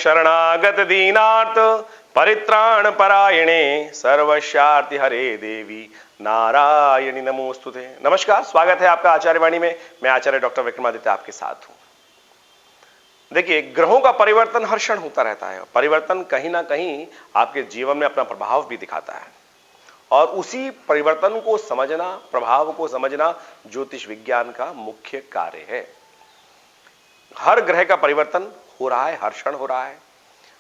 शरणागत दीनार्थ परित्राण परायणे सर्वस्यार्ति हरे देवी नारायणी नमोस्तुते। नमस्कार, स्वागत है आपका आचार्यवाणी में। मैं आचार्य डॉक्टर विक्रमादित्य आपके साथ हूं। देखिए, ग्रहों का परिवर्तन हर क्षण होता रहता है। परिवर्तन कहीं ना कहीं आपके जीवन में अपना प्रभाव भी दिखाता है और उसी परिवर्तन को समझना, प्रभाव को समझना ज्योतिष विज्ञान का मुख्य कार्य है। हर ग्रह का परिवर्तन हो रहा है, हर क्षण हो रहा है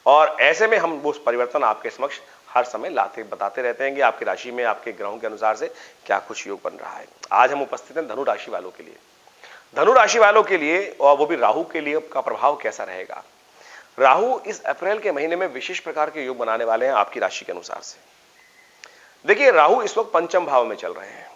और ऐसे में हम उस परिवर्तन आपके समक्ष हर समय लाते बताते रहते हैं कि आपकी राशि में आपके ग्रहों के अनुसार से क्या कुछ योग बन रहा है। आज हम उपस्थित हैं धनु राशि वालों के लिए। धनु राशि वालों के लिए, और वो भी राहु के लिए, का प्रभाव कैसा रहेगा। राहु इस अप्रैल के महीने में विशेष प्रकार के योग बनाने वाले हैं आपकी राशि के अनुसार से। देखिए, राहु इस वक्त पंचम भाव में चल रहे हैं।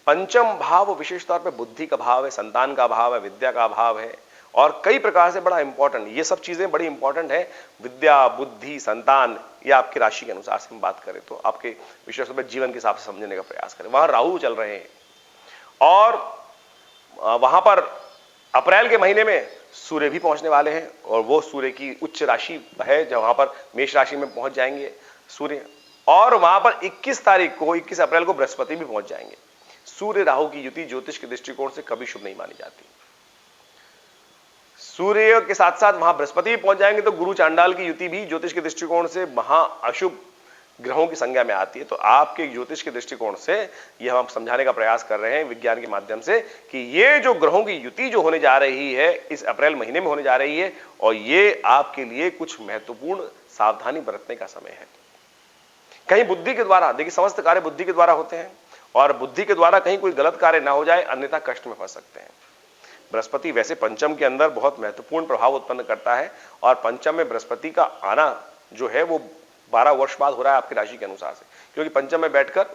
पंचम भाव विशेष तौर पर बुद्धि का भाव है, संतान का भाव है, विद्या का भाव है और कई प्रकार से बड़ा इंपॉर्टेंट, ये सब चीजें बड़ी इंपॉर्टेंट है। विद्या, बुद्धि, संतान, ये आपकी राशि के अनुसार से हम बात करें तो आपके विशेष रूप से जीवन के हिसाब से समझने का प्रयास करें। वहां राहु चल रहे हैं और वहां पर अप्रैल के महीने में सूर्य भी पहुंचने वाले हैं और वो सूर्य की उच्च राशि है जहां पर मेष राशि में पहुंच जाएंगे सूर्य। और वहां पर 21 तारीख को, 21 अप्रैल को बृहस्पति भी पहुंच जाएंगे। सूर्य राहु की युति ज्योतिष के दृष्टिकोण से कभी शुभ नहीं मानी जाती। सूर्य के साथ साथ वहां बृहस्पति भी पहुंच जाएंगे तो गुरु चांडाल की युति भी ज्योतिष के दृष्टिकोण से महा अशुभ ग्रहों की संज्ञा में आती है। तो आपके ज्योतिष के दृष्टिकोण से यह हम समझाने का प्रयास कर रहे हैं विज्ञान के माध्यम से कि ये जो ग्रहों की युति जो होने जा रही है इस अप्रैल महीने में होने जा रही है और ये आपके लिए कुछ महत्वपूर्ण सावधानी बरतने का समय है। कहीं बुद्धि के द्वारा, देखिए समस्त कार्य बुद्धि के द्वारा होते हैं और बुद्धि के द्वारा कहीं कोई गलत कार्य ना हो जाए, अन्यथा कष्ट में फंस सकते हैं। बृहस्पति वैसे पंचम के अंदर बहुत महत्वपूर्ण प्रभाव उत्पन्न करता है और पंचम में बृहस्पति का आना जो है वो 12 वर्ष बाद हो रहा है आपकी राशि के अनुसार से, क्योंकि पंचम में बैठकर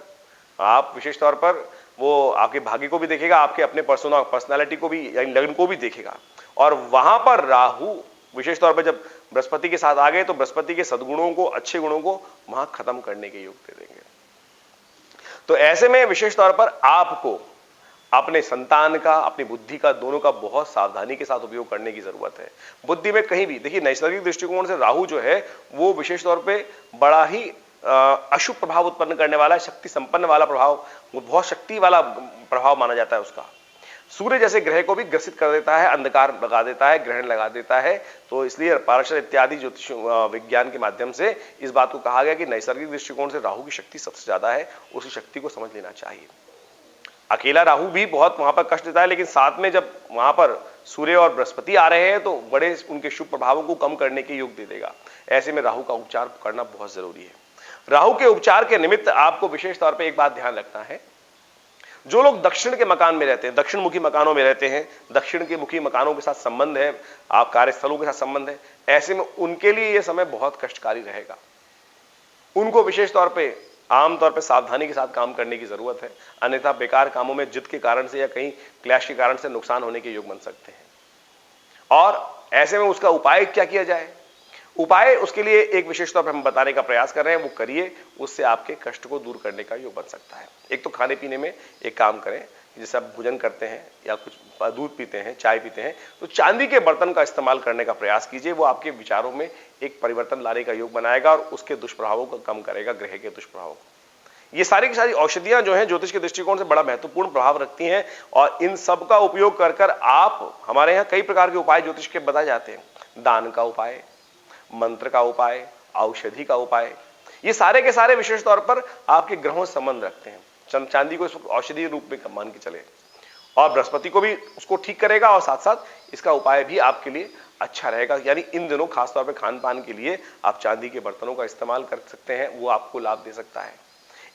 आप विशेष तौर पर वो आपके भाग्य को भी देखेगा, आपके अपने पर्सनालिटी को भी, यानी लग्न को भी देखेगा। और वहां पर राहु विशेष तौर पर जब बृहस्पति के साथ आ गए तो बृहस्पति के सद्गुणों को, अच्छे गुणों को वहां खत्म करने के योग दे देंगे। तो ऐसे में विशेष तौर पर आपको अपने संतान का, अपनी बुद्धि का, दोनों का बहुत सावधानी के साथ उपयोग करने की जरूरत है। बुद्धि में कहीं भी, देखिए नैसर्गिक दृष्टिकोण से राहु जो है वो विशेष तौर पे बड़ा ही अशुभ प्रभाव उत्पन्न करने वाला है, शक्ति संपन्न वाला प्रभाव, वो बहुत शक्ति वाला प्रभाव माना जाता है उसका। सूर्य जैसे ग्रह को भी ग्रसित कर देता है, अंधकार लगा देता है, ग्रहण लगा देता है। तो इसलिए पारशर इत्यादि ज्योतिष विज्ञान के माध्यम से इस बात को कहा गया कि नैसर्गिक दृष्टिकोण से राहु की शक्ति सबसे ज्यादा है, उसी शक्ति को समझ लेना चाहिए। अकेला राहु भी बहुत वहां पर कष्ट देता है, लेकिन साथ में जब वहां पर सूर्य और बृहस्पति आ रहे हैं तो बड़े उनके शुभ प्रभावों को कम करने के योग दे देगा। ऐसे में राहु का उपचार करना बहुत जरूरी है। राहु के उपचार के निमित्त आपको विशेष तौर पर एक बात ध्यान रखना है। जो लोग दक्षिण के मकान में रहते हैं, दक्षिण मुखी मकानों में रहते हैं, दक्षिण के मुखी मकानों के साथ संबंध है, आप कार्यस्थलों के साथ संबंध है, ऐसे में उनके लिए यह समय बहुत कष्टकारी रहेगा। उनको विशेष तौर पर आमतौर पर सावधानी के साथ काम करने की जरूरत है, अन्यथा बेकार कामों में जिद के कारण से या कहीं क्लैश के कारण से नुकसान होने के योग बन सकते हैं। और ऐसे में उसका उपाय क्या किया जाए, उपाय उसके लिए एक विशेष तौर पर हम बताने का प्रयास कर रहे हैं, वो करिए, उससे आपके कष्ट को दूर करने का योग बन सकता है। एक तो खाने पीने में एक काम करें, जैसे आप भोजन करते हैं या कुछ दूध पीते हैं, चाय पीते हैं, तो चांदी के बर्तन का इस्तेमाल करने का प्रयास कीजिए। वो आपके विचारों में एक परिवर्तन लाने का योग बनाएगा और उसके दुष्प्रभावों को कम करेगा, ग्रह के दुष्प्रभावों को। ये सारी की सारी औषधियां जो हैं ज्योतिष के दृष्टिकोण से बड़ा महत्वपूर्ण प्रभाव रखती हैं और इन सब का उपयोग कर कर आप, हमारे यहाँ कई प्रकार के उपाय ज्योतिष के बताए जाते हैं। दान का उपाय, मंत्र का उपाय, औषधि का उपाय, ये सारे के सारे विशेष तौर पर आपके ग्रहों से संबंध रखते हैं। चांदी को औषधि रूप में मान के चले और बृहस्पति को भी उसको ठीक करेगा और साथ साथ इसका उपाय भी आपके लिए अच्छा रहेगा। यानी इन दिनों खासतौर पर खान पान के लिए आप चांदी के बर्तनों का इस्तेमाल कर सकते हैं, वो आपको लाभ दे सकता है।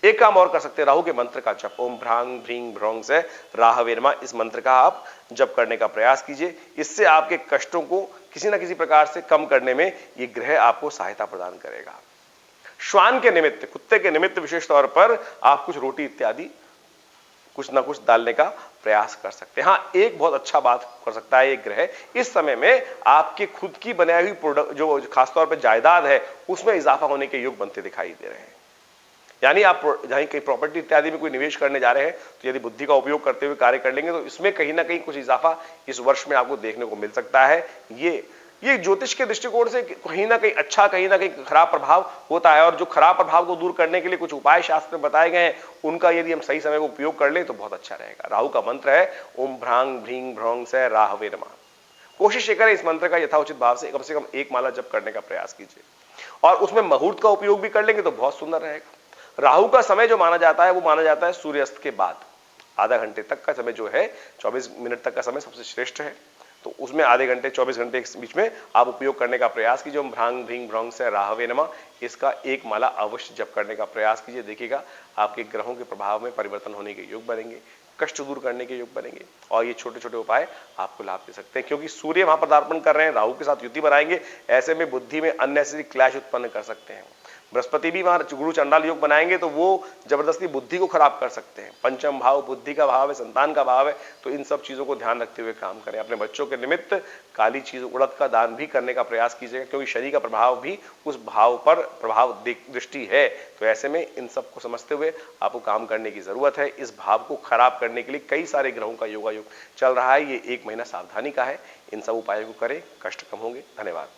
एक काम और कर सकते हैं, राहु के मंत्र का जप, ओम भ्रांग भ्रीं भ्रौंग से राहवेरमा, इस मंत्र का आप जप करने का प्रयास कीजिए। इससे आपके कष्टों को किसी ना किसी प्रकार से कम करने में ये ग्रह आपको सहायता प्रदान करेगा। श्वान के निमित्त, कुत्ते के निमित्त विशेष तौर पर आप कुछ रोटी इत्यादि कुछ ना कुछ डालने का प्रयास कर सकते हैं। हाँ, एक बहुत अच्छा बात कर सकता है एक ग्रह, इस समय में आपके खुद की बनाई हुई प्रोडक्ट जो खासतौर पर जायदाद है उसमें इजाफा होने के योग बनते दिखाई दे रहे हैं। यानी आप जहां कहीं प्रॉपर्टी इत्यादि में कोई निवेश करने जा रहे हैं तो यदि बुद्धि का उपयोग करते हुए कार्य कर लेंगे तो इसमें कहीं ना कहीं कुछ इजाफा इस वर्ष में आपको देखने को मिल सकता है। ये ये ज्योतिष के दृष्टिकोण से कहीं ना कहीं अच्छा, कहीं ना कहीं खराब प्रभाव होता है। और जो खराब प्रभाव को दूर करने के लिए कुछ उपाय शास्त्र में बताए गए हैं, उनका यदि हम सही समय को उपयोग कर ले तो बहुत अच्छा रहेगा। राहु का मंत्र है ओम भ्रांग भ्रीं भ्रौं से राहवे नमः। कोशिश ये करें इस मंत्र का यथाउचित भाव से कम एक माला जप करने का प्रयास कीजिए, और उसमें मुहूर्त का उपयोग भी कर लेंगे तो बहुत सुंदर रहेगा। राहु का समय जो माना जाता है वो माना जाता है सूर्यास्त के बाद। आधा घंटे तक का समय जो है, 24 मिनट तक का समय सबसे श्रेष्ठ है। तो उसमें आधे घंटे 24 घंटे के बीच में आप उपयोग करने का प्रयास कीजिए। ओम भ्रांग भ्रीं भ्रौं से राहवे नमः, इसका एक माला अवश्य जप करने का प्रयास कीजिए। देखिएगा आपके ग्रहों के प्रभाव में परिवर्तन होने के योग बनेंगे, कष्ट दूर करने के योग बनेंगे, और ये छोटे छोटे उपाय आपको लाभ दे सकते हैं। क्योंकि सूर्य वहां पदार्पण कर रहे हैं, राहु के साथ युति बनाएंगे, ऐसे में बुद्धि में अननेसेसरी क्लैश उत्पन्न कर सकते हैं। बृहस्पति भी वहां गुरु चंडाल योग बनाएंगे तो वो जबरदस्ती बुद्धि को खराब कर सकते हैं। पंचम भाव बुद्धि का भाव है, संतान का भाव है, तो इन सब चीजों को ध्यान रखते हुए काम करें। अपने बच्चों के निमित्त काली चीज उड़द का दान भी करने का प्रयास कीजिएगा, क्योंकि शनि का प्रभाव भी उस भाव पर प्रभाव दृष्टि है। तो ऐसे में इन सब को समझते हुए आपको काम करने की जरूरत है। इस भाव को खराब करने के लिए कई सारे ग्रहों का योगायोग चल रहा है। ये एक महीना सावधानी का है, इन सब उपायों को करें, कष्ट कम होंगे। धन्यवाद।